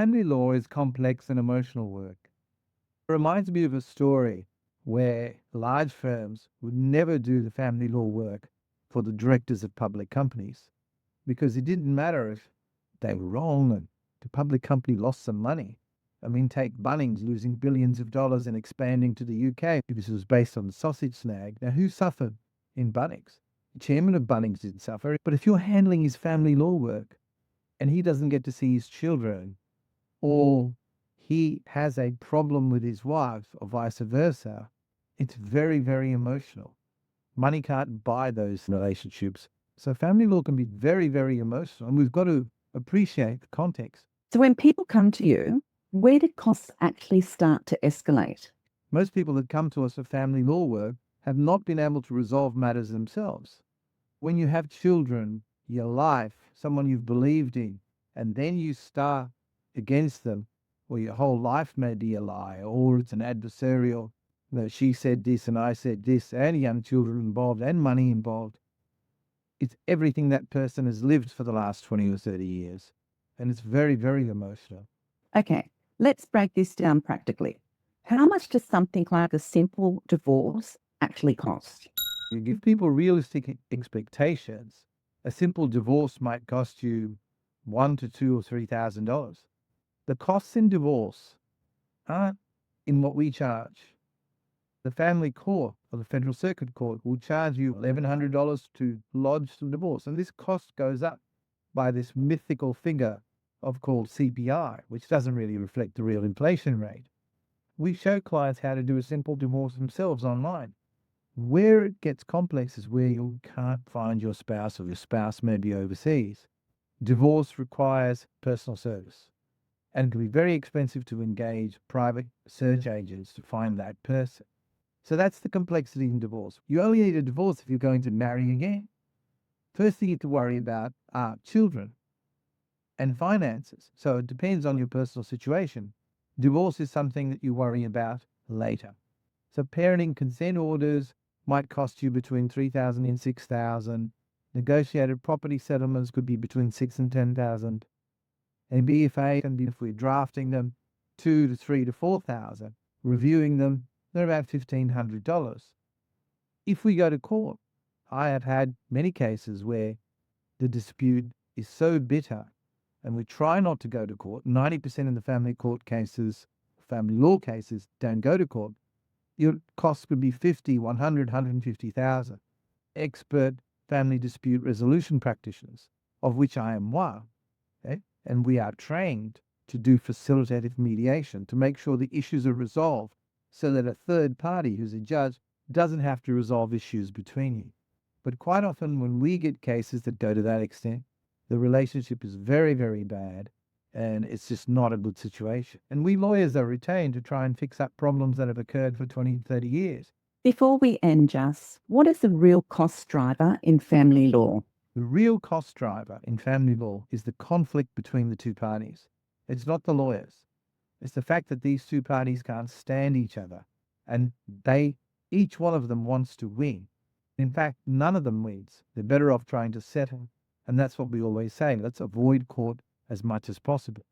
family law is complex and emotional work. It reminds me of a story where large firms would never do the family law work for the directors of public companies because it didn't matter if they were wrong and the public company lost some money. I mean, take Bunnings losing billions of dollars and expanding to the UK. This was based on the sausage snag. Now, who suffered in Bunnings? The chairman of Bunnings didn't suffer. But if you're handling his family law work and he doesn't get to see his children, or he has a problem with his wife, or vice versa, it's very, very emotional. Money can't buy those relationships. So family law can be very, very emotional, and we've got to appreciate the context. So when people come to you, where do costs actually start to escalate? Most people that come to us for family law work have not been able to resolve matters themselves. When you have children, your life, someone you've believed in, and then you start against them, or your whole life may be a lie, or it's an adversarial, she said this and I said this, and young children involved and money involved. It's everything that person has lived for the last 20 or 30 years. And it's very, very emotional. Okay, let's break this down practically. How much does something like a simple divorce actually cost? You give people realistic expectations. A simple divorce might cost you $1,000 to $2,000 or $3,000. The costs in divorce aren't in what we charge. The family court or the federal circuit court will charge you $1,100 to lodge the divorce. And this cost goes up by this mythical figure called CPI, which doesn't really reflect the real inflation rate. We show clients how to do a simple divorce themselves online. Where it gets complex is where you can't find your spouse, or your spouse may be overseas. Divorce requires personal service and can be very expensive to engage private search agents to find that person. So that's the complexity in divorce. You only need a divorce if you're going to marry again. First thing you have to worry about are children and finances. So it depends on your personal situation. Divorce is something that you worry about later. So parenting consent orders might cost you between $3,000 and $6,000. Negotiated property settlements could be between $6,000 and $10,000. And BFA can be, if we're drafting them, $2,000 to $3,000 to $4,000. Reviewing them, they're about $1,500. If we go to court, I have had many cases where the dispute is so bitter, and we try not to go to court. 90% of the family court cases, family law cases, don't go to court. Your costs could be $50,000, $100,000, $150,000. Expert family dispute resolution practitioners, of which I am one, okay? And we are trained to do facilitative mediation to make sure the issues are resolved so that a third party, who's a judge, doesn't have to resolve issues between you. But quite often when we get cases that go to that extent, the relationship is very, very bad, and it's just not a good situation. And we lawyers are retained to try and fix up problems that have occurred for 20, 30 years. Before we end, Jas, what is the real cost driver in family law? The real cost driver in family law is the conflict between the two parties. It's not the lawyers. It's the fact that these two parties can't stand each other, and each one of them wants to win. In fact, none of them wins. They're better off trying to settle. And that's what we always say. Let's avoid court as much as possible.